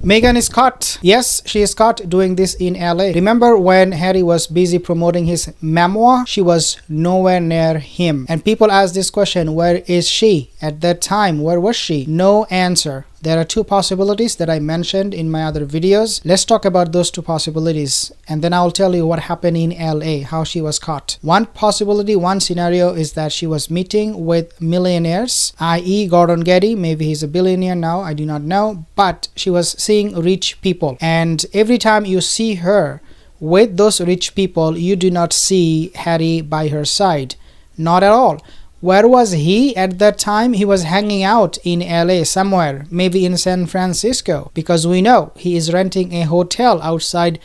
Meghan is caught. Yes, she is caught doing this in LA. Remember when Harry was busy promoting his memoir? She was nowhere near him. And people ask this question, where is she? At that time, where was she? No answer. There are two possibilities that I mentioned in my other videos. Let's talk about those two possibilities, and then I'll tell you what happened in LA, how she was caught. One possibility, one scenario is that she was meeting with millionaires, i.e. Gordon Getty. Maybe he's a billionaire now, I do not know, but she was seeing rich people. And every time you see her with those rich people, you do not see Harry by her side. Not at all. Where was he at that time? He was hanging out in LA somewhere, maybe in San Francisco, because we know he is renting a hotel outside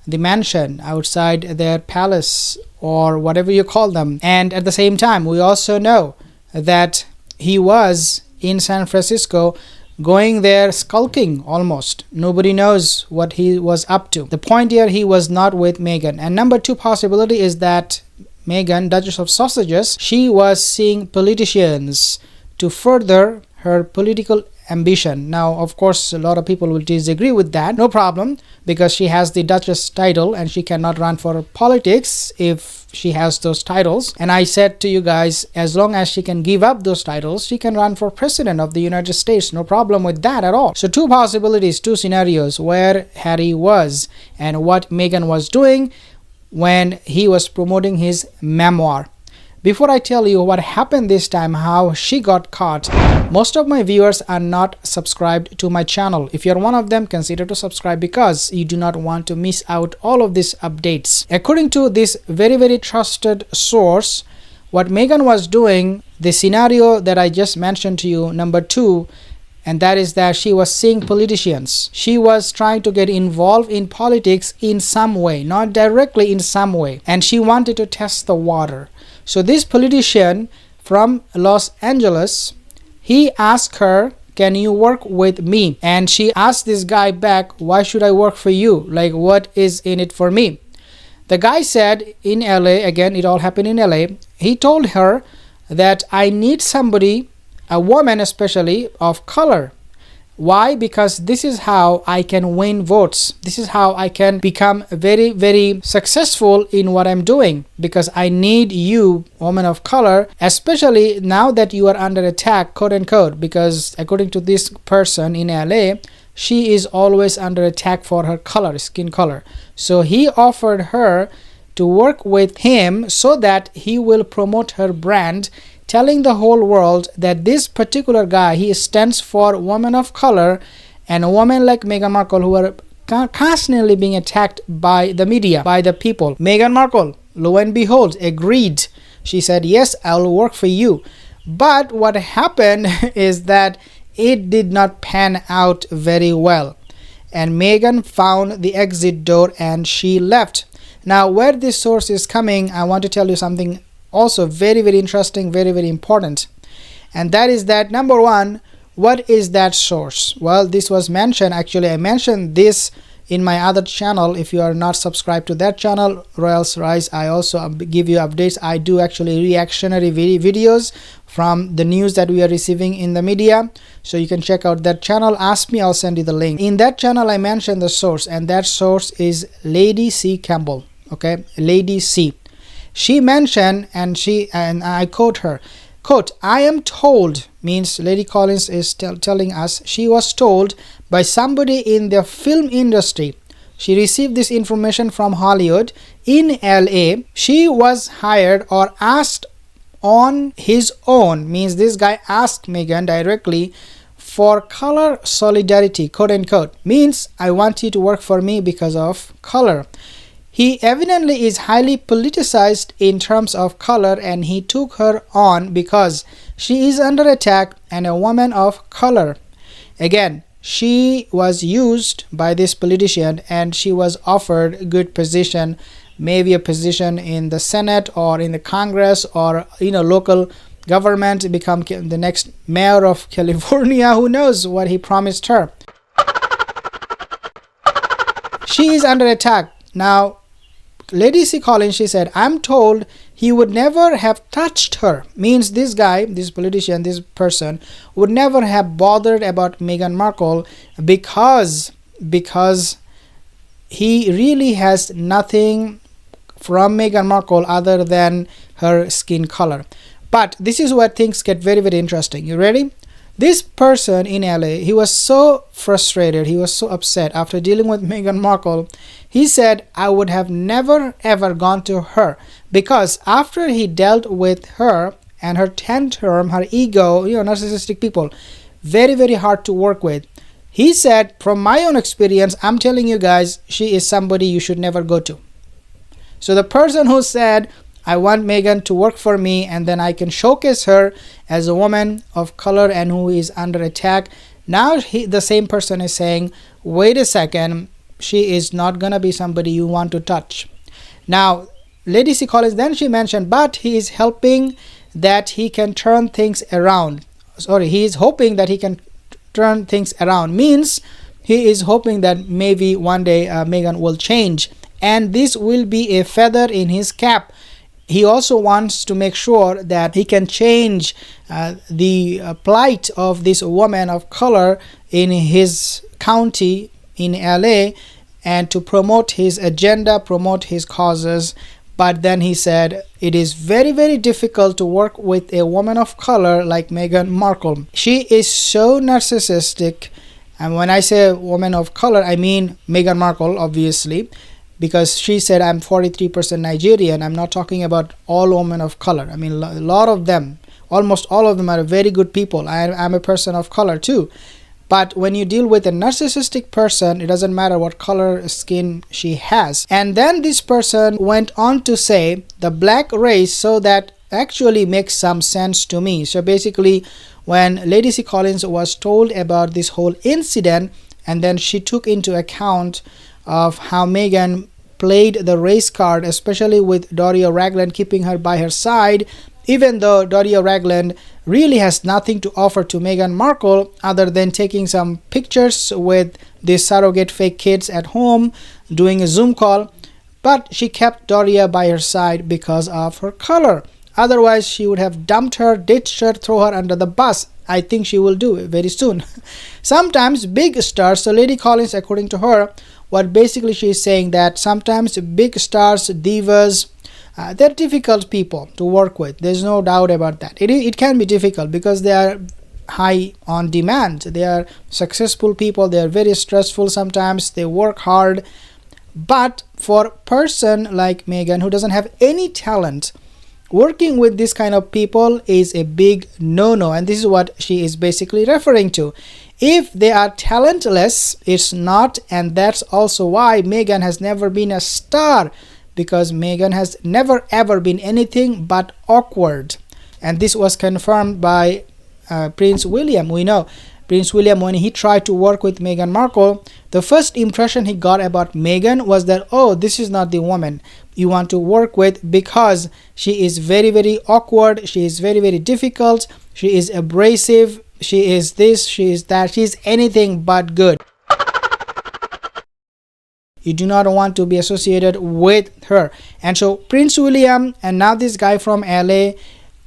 the mansion, outside their palace or whatever you call them. And at the same time, we also know that he was in San Francisco going there skulking almost. Nobody knows what he was up to. The point here, he was not with Meghan. And number two possibility is that Meghan, Duchess of Sausages, she was seeing politicians to further her political ambition. Now, of course, a lot of people will disagree with that. No problem, because she has the Duchess title and she cannot run for politics if she has those titles. And I said to you guys, as long as she can give up those titles, she can run for president of the United States. No problem with that at all. So two possibilities, two scenarios where Harry was and what Meghan was doing when he was promoting his memoir. Before I tell you what happened this time, how she got caught, most of my viewers are not subscribed to my channel. If you're one of them, consider to subscribe because you do not want to miss out all of these updates. According to this very trusted source, what Meghan was doing, the scenario that I just mentioned to you, number two, and that is that she was seeing politicians. She was trying to get involved in politics in some way, not directly, in some way. And she wanted to test the water. So this politician from Los Angeles, he asked her, can you work with me? And she asked this guy back, why should I work for you? Like, what is in it for me? The guy said in LA, again, it all happened in LA, he told her that I need somebody, a woman especially, of color. Why? Because this is how I can win votes. This is how I can become very successful in what I'm doing, because I need you, woman of color, especially now that you are under attack, quote unquote, because according to this person in LA, she is always under attack for her color, skin color. So he offered her to work with him so that he will promote her brand, telling the whole world that this particular guy, he stands for women of color and a woman like Meghan Markle who are constantly being attacked by the media, by the people. Meghan Markle, lo and behold, agreed. She said, yes, I'll work for you. But what happened is that it did not pan out very well. And Meghan found the exit door and she left. Now, where this source is coming, I want to tell you something also very interesting, very important. And that is that, number one, what is that source? Well, this was mentioned, actually I mentioned this in my other channel. If you are not subscribed to that channel, Royals Rise, I also give you updates. I do actually reactionary videos from the news that we are receiving in the media, so you can check out that channel. Ask me, I'll send you the link. In that channel I mentioned the source, and that source is Lady C. Campbell. Okay, Lady C. She mentioned, and I quote her, quote, I am told, means Lady Collins is telling us, she was told by somebody in the film industry. She received this information from Hollywood in LA. She was hired or asked on his own, means this guy asked Meghan directly for color solidarity, quote unquote, means I want you to work for me because of color. He evidently is highly politicized in terms of color, and he took her on because she is under attack and a woman of color. Again, she was used by this politician and she was offered a good position, maybe a position in the Senate or in the Congress or local government, become the next mayor of California. Who knows what he promised her. She is under attack. Now, Lady C. Collins, she said, I'm told he would never have touched her. Means this guy, this politician, this person would never have bothered about Meghan Markle because because he really has nothing from Meghan Markle other than her skin color. But this is where things get very, very interesting. You ready? This person in LA, he was so frustrated, he was so upset after dealing with Meghan Markle. He said, I would have never ever gone to her, because after he dealt with her and her tantrum, her ego, narcissistic people, very, very hard to work with. He said, from my own experience, I'm telling you guys, she is somebody you should never go to. So the person who said, I want Meghan to work for me and then I can showcase her as a woman of color and who is under attack. Now the same person is saying, wait a second, she is not going to be somebody you want to touch. Now, Lady C. Collins, then she mentioned, but he is helping that he can turn things around. Sorry, he is hoping that he can turn things around. Means he is hoping that maybe one day Meghan will change. And this will be a feather in his cap. He also wants to make sure that he can change the plight of this woman of color in his county in LA, and to promote his agenda, promote his causes. But then he said it is very, very difficult to work with a woman of color like Meghan Markle. She is so narcissistic, and when I say woman of color, I mean Meghan Markle, obviously, because she said I'm 43% Nigerian. I'm not talking about all women of color. I mean, a lot of them, almost all of them are very good people. I'm a person of color too. But when you deal with a narcissistic person, it doesn't matter what color skin she has. And then this person went on to say the black race, so that actually makes some sense to me. So basically, when Lady C. Collins was told about this whole incident, and then she took into account of how Meghan played the race card, especially with Doria Ragland keeping her by her side, even though Doria Ragland really has nothing to offer to Meghan Markle other than taking some pictures with these surrogate fake kids at home, doing a Zoom call. But she kept Doria by her side because of her color. Otherwise, she would have dumped her, ditched her, throw her under the bus. I think she will do it very soon. Sometimes big stars, so Lady Collins, according to her, what basically she is saying that sometimes big stars, divas, they're difficult people to work with. There's no doubt about that. It can be difficult because they are high on demand. They are successful people. They are very stressful sometimes. They work hard. But for a person like Meghan who doesn't have any talent, working with this kind of people is a big no-no. And this is what she is basically referring to. If they are talentless, it's not. And that's also why Meghan has never been a star, because Meghan has never ever been anything but awkward. And this was confirmed by Prince William. We know Prince William, when he tried to work with Meghan Markle, the first impression he got about Meghan was that, oh, this is not the woman you want to work with, because she is very, very awkward, she is very, very difficult, she is abrasive, she is this, she is that, she is anything but good. You do not want to be associated with her. And so Prince William and now this guy from LA,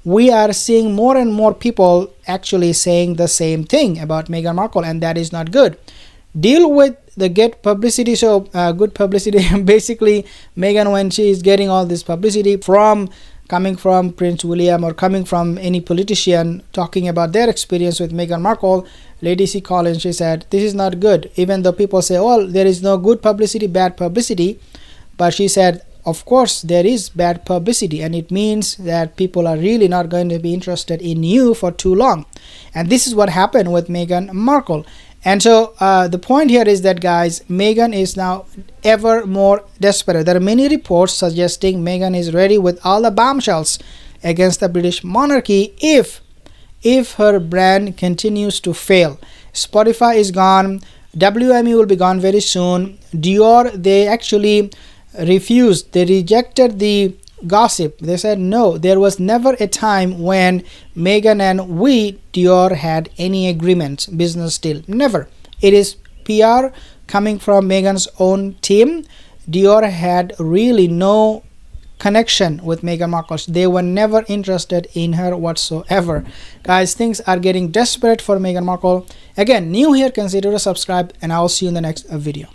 we are seeing more and more people actually saying the same thing about Meghan Markle, and that is not good. Deal with the get publicity. So good publicity. Basically, Meghan, when she is getting all this publicity from coming from Prince William or coming from any politician talking about their experience with Meghan Markle, Lady C. Collins, she said, this is not good. Even though people say, well, there is no good publicity, bad publicity. But she said, of course, there is bad publicity. And it means that people are really not going to be interested in you for too long. And this is what happened with Meghan Markle. And so the point here is that, guys, Meghan is now ever more desperate. There are many reports suggesting Meghan is ready with all the bombshells against the British monarchy if her brand continues to fail. Spotify is gone. WME will be gone very soon. Dior, they actually refused. They rejected the gossip. They said no, there was never a time when Meghan and Dior had any agreement, business deal. Never. It is PR coming from Meghan's own team. Dior had really no connection with Meghan Markle. They were never interested in her whatsoever. Guys, things are getting desperate for Meghan Markle. Again, new here, consider to subscribe, and I'll see you in the next video.